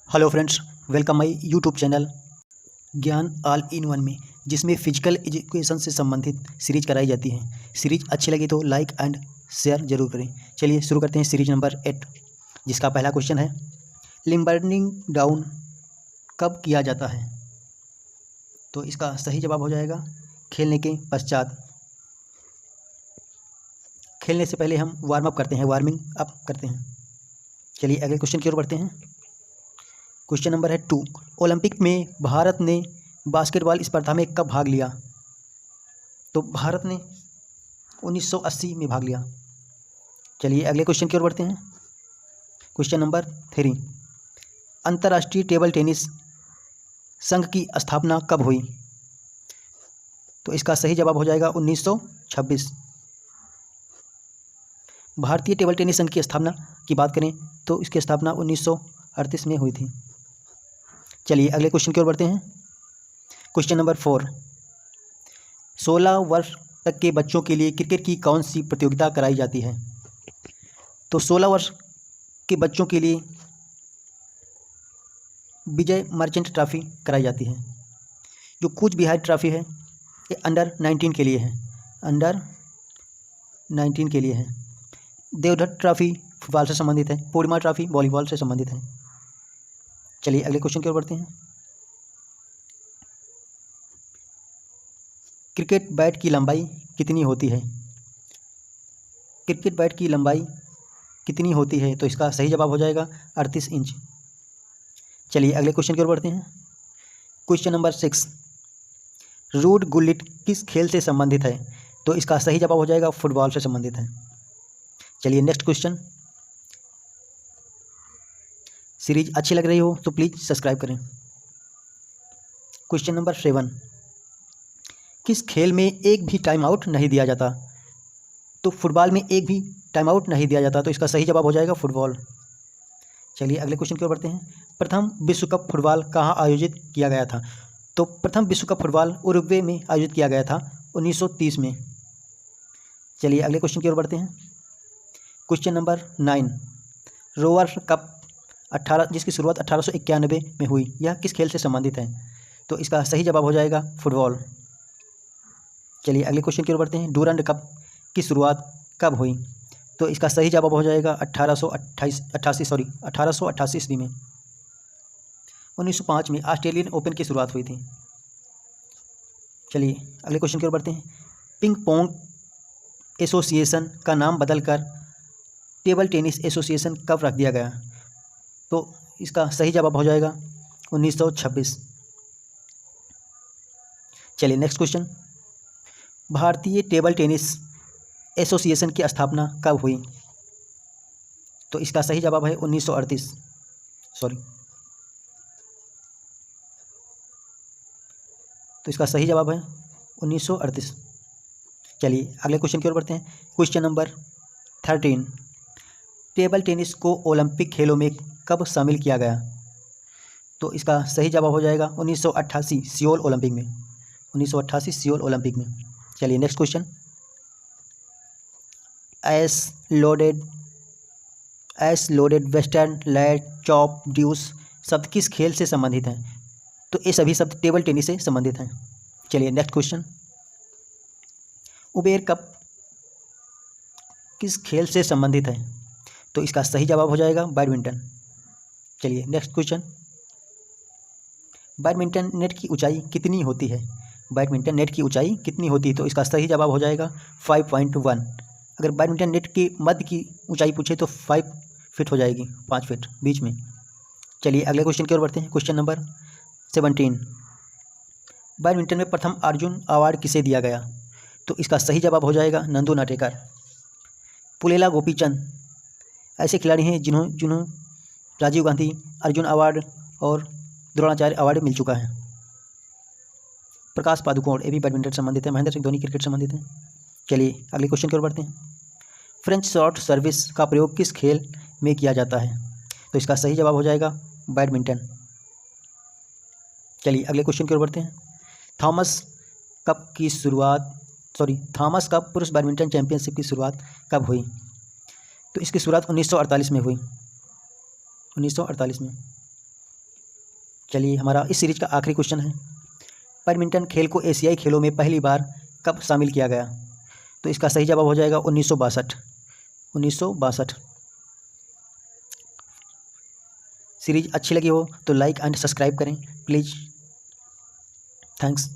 Hello friends, welcome my YouTube channel ज्ञान all in one में, जिसमें फिजिकल एजुकेशन से संबंधित सीरीज कराई जाती है। सीरीज अच्छी लगी तो लाइक एंड शेयर जरूर करें। चलिए शुरू करते हैं सीरीज नंबर 8, जिसका पहला क्वेश्चन है, लिम्बरिंग डाउन कब किया जाता है? तो इसका सही जवाब हो जाएगा खेलने के पश्चात। खेलने से पहले हम वार्म अप करते हैं, वार्मिंग अप करते हैं। चलिए अगले क्वेश्चन की ओर बढ़ते हैं। क्वेश्चन नंबर है 2, ओलंपिक में भारत ने बास्केटबॉल स्पर्धा में कब भाग लिया? तो भारत ने 1980 में भाग लिया। चलिए अगले क्वेश्चन की ओर बढ़ते हैं। क्वेश्चन नंबर 3, अंतर्राष्ट्रीय टेबल टेनिस संघ की स्थापना कब हुई? तो इसका सही जवाब हो जाएगा 1926। भारतीय टेबल टेनिस संघ की स्थापना की बात करें तो इसकी स्थापना 1938 में हुई थी। चलिए अगले क्वेश्चन की ओर बढ़ते हैं। क्वेश्चन नंबर 4, 16 वर्ष तक के बच्चों के लिए क्रिकेट की कौन सी प्रतियोगिता कराई जाती है? तो 16 वर्ष के बच्चों के लिए विजय मर्चेंट ट्रॉफी कराई जाती है। जो कूच बिहार ट्रॉफी है ये अंडर 19 के लिए है, अंडर 19 के लिए है। देवधर ट्रॉफी फुटबॉल से संबंधित है, पूर्णिमा ट्रॉफी वॉलीबॉल से संबंधित है। चलिए अगले क्वेश्चन की ओर बढ़ते हैं। क्रिकेट बैट की लंबाई कितनी होती है? क्रिकेट बैट की लंबाई कितनी होती है? तो इसका सही जवाब हो जाएगा 38 इंच। चलिए अगले क्वेश्चन की ओर बढ़ते हैं। क्वेश्चन नंबर 6, रूड गुलिट किस खेल से संबंधित है? तो इसका सही जवाब हो जाएगा फुटबॉल से संबंधित है। चलिए नेक्स्ट क्वेश्चन। सीरीज अच्छी लग रही हो तो प्लीज़ सब्सक्राइब करें। क्वेश्चन नंबर 7, किस खेल में एक भी टाइम आउट नहीं दिया जाता? तो फुटबॉल में एक भी टाइम आउट नहीं दिया जाता, तो इसका सही जवाब हो जाएगा फुटबॉल। चलिए अगले क्वेश्चन की ओर बढ़ते हैं। प्रथम विश्व कप फुटबॉल कहाँ आयोजित किया गया था? तो प्रथम विश्व कप फुटबॉल उरुग्वे में आयोजित किया गया था 1930 में। चलिए अगले क्वेश्चन की ओर बढ़ते हैं। क्वेश्चन नंबर 9, रोवर कप 18 जिसकी शुरुआत 1891 में हुई, यह किस खेल से संबंधित है? तो इसका सही जवाब हो जाएगा फुटबॉल। चलिए अगले क्वेश्चन की ओर बढ़ते हैं। डूरंड कप की शुरुआत कब हुई? तो इसका सही जवाब हो जाएगा 1888 ईस्वी में। 1905 में ऑस्ट्रेलियन ओपन की शुरुआत हुई थी। चलिए अगले क्वेश्चन की ओर बढ़ते हैं। पिंग पोंग एसोसिएशन का नाम बदलकर टेबल टेनिस एसोसिएशन कब रख दिया गया? तो इसका सही जवाब हो जाएगा 1926। चलिए नेक्स्ट क्वेश्चन। भारतीय टेबल टेनिस एसोसिएशन की स्थापना कब हुई? तो इसका सही जवाब है 1938। तो इसका सही जवाब है 1938। चलिए अगले क्वेश्चन की ओर बढ़ते हैं। क्वेश्चन नंबर 13, टेबल टेनिस को ओलंपिक खेलों में कब शामिल किया गया? तो इसका सही जवाब हो जाएगा 1988 सियोल ओलंपिक में, 1988 सियोल ओलंपिक में। चलिए next question. Ace loaded western let chop deuce शब्द किस खेल से संबंधित हैं? तो ये सभी शब्द टेबल टेनिस से संबंधित हैं। चलिए नेक्स्ट क्वेश्चन। उबेर कप किस खेल से संबंधित है? तो इसका सही जवाब हो जाएगा बैडमिंटन। चलिए नेक्स्ट क्वेश्चन। बैडमिंटन नेट की ऊंचाई कितनी होती है? बैडमिंटन नेट की ऊंचाई कितनी होती है? तो इसका सही जवाब हो जाएगा 5.1। अगर बैडमिंटन नेट की मध्य की ऊंचाई पूछे तो 5 फीट हो जाएगी, 5 फीट बीच में। चलिए अगले क्वेश्चन की ओर बढ़ते हैं। क्वेश्चन नंबर 17, बैडमिंटन में प्रथम अर्जुन अवार्ड किसे दिया गया? तो इसका सही जवाब हो जाएगा नंदू नाटेकर। पुलेला गोपीचंद ऐसे खिलाड़ी हैं जिन्हों राजीव गांधी अर्जुन अवार्ड और द्रोणाचार्य अवार्ड मिल चुका है। प्रकाश पादुकोण ये भी बैडमिंटन संबंधित है। महेंद्र सिंह धोनी क्रिकेट संबंधित है। चलिए अगले क्वेश्चन की ओर बढ़ते हैं। फ्रेंच शॉर्ट सर्विस का प्रयोग किस खेल में किया जाता है? तो इसका सही जवाब हो जाएगा बैडमिंटन। चलिए अगले क्वेश्चन की ओर बढ़ते हैं। थॉमस कप पुरुष बैडमिंटन चैंपियनशिप की शुरुआत कब हुई? तो इसकी शुरुआत 1948 में हुई, 1948 में। चलिए हमारा इस सीरीज का आखिरी क्वेश्चन है, बैडमिंटन खेल को एशियाई खेलों में पहली बार कब शामिल किया गया? तो इसका सही जवाब हो जाएगा 1962। 1962। सीरीज अच्छी लगी हो तो लाइक एंड सब्सक्राइब करें प्लीज़। थैंक्स।